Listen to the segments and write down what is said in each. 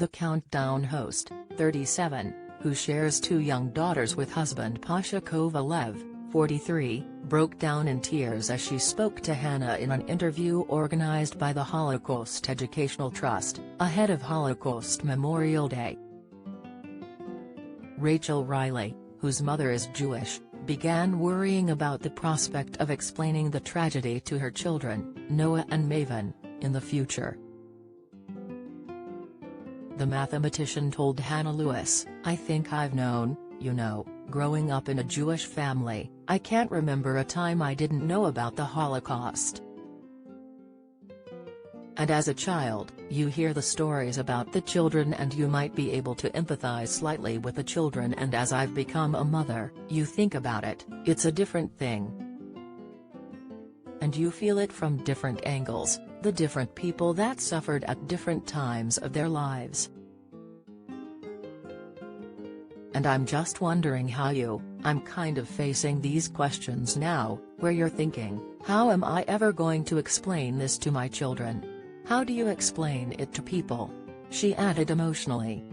The Countdown host, 37, who shares 2 young daughters with husband Pasha Kovalev, 43, broke down in tears as she spoke to Hannah in an interview organized by the Holocaust Educational Trust, ahead of Holocaust Memorial Day. Rachel Riley, whose mother is Jewish, began worrying about the prospect of explaining the tragedy to her children, Noah and Maven, in the future. The mathematician told Hannah Lewis, "I think I've known, growing up in a Jewish family, I can't remember a time I didn't know about the Holocaust. And as a child, you hear the stories about the children and you might be able to empathize slightly with the children, and as I've become a mother, you think about it, it's a different thing. And you feel it from different angles, the different people that suffered at different times of their lives. And I'm just wondering how I'm kind of facing these questions now, where you're thinking, how am I ever going to explain this to my children? How do you explain it to people?" she added emotionally.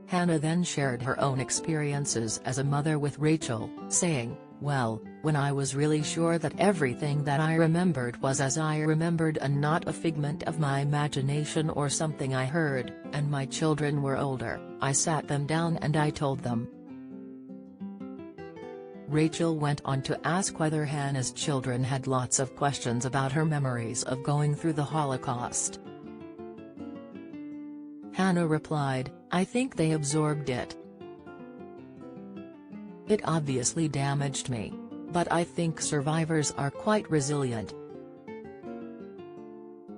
Hannah then shared her own experiences as a mother with Rachel, saying, "Well, when I was really sure that everything that I remembered was as I remembered and not a figment of my imagination or something I heard, and my children were older, I sat them down and I told them." Rachel went on to ask whether Hannah's children had lots of questions about her memories of going through the Holocaust. Hannah replied, "I think they absorbed it. It obviously damaged me. But I think survivors are quite resilient."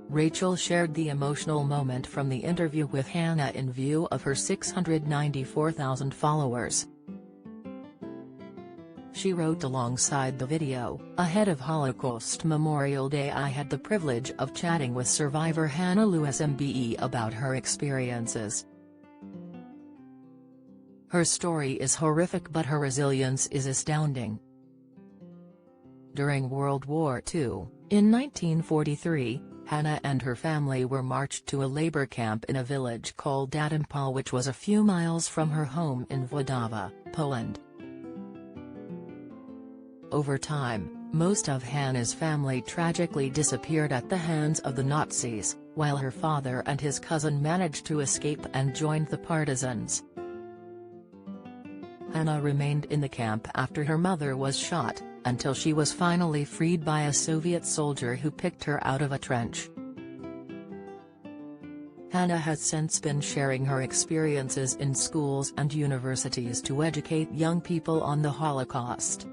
Rachel shared the emotional moment from the interview with Hannah in view of her 694,000 followers. She wrote alongside the video, "Ahead of Holocaust Memorial Day, I had the privilege of chatting with survivor Hannah Lewis MBE about her experiences. Her story is horrific, but her resilience is astounding. During World War II, in 1943, Hannah and her family were marched to a labor camp in a village called Adampal, which was a few miles from her home in Włodawa, Poland. Over time, most of Hannah's family tragically disappeared at the hands of the Nazis, while her father and his cousin managed to escape and joined the partisans. Hannah remained in the camp after her mother was shot, until she was finally freed by a Soviet soldier who picked her out of a trench. Hannah has since been sharing her experiences in schools and universities to educate young people on the Holocaust.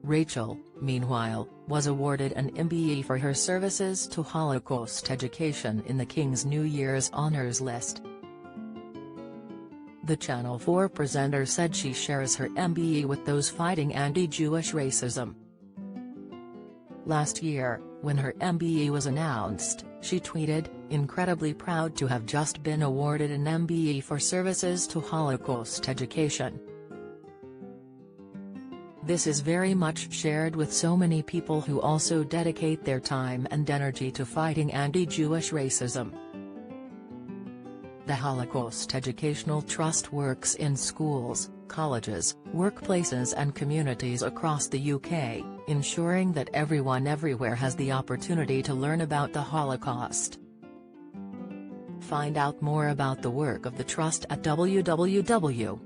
Rachel, meanwhile, was awarded an MBE for her services to Holocaust education in the King's New Year's Honours List. The Channel 4 presenter said she shares her MBE with those fighting anti-Jewish racism. Last year, when her MBE was announced, she tweeted, "Incredibly proud to have just been awarded an MBE for services to Holocaust education. This is very much shared with so many people who also dedicate their time and energy to fighting anti-Jewish racism." The Holocaust Educational Trust works in schools, colleges, workplaces and communities across the UK, ensuring that everyone everywhere has the opportunity to learn about the Holocaust. Find out more about the work of the Trust at www.het.org.uk.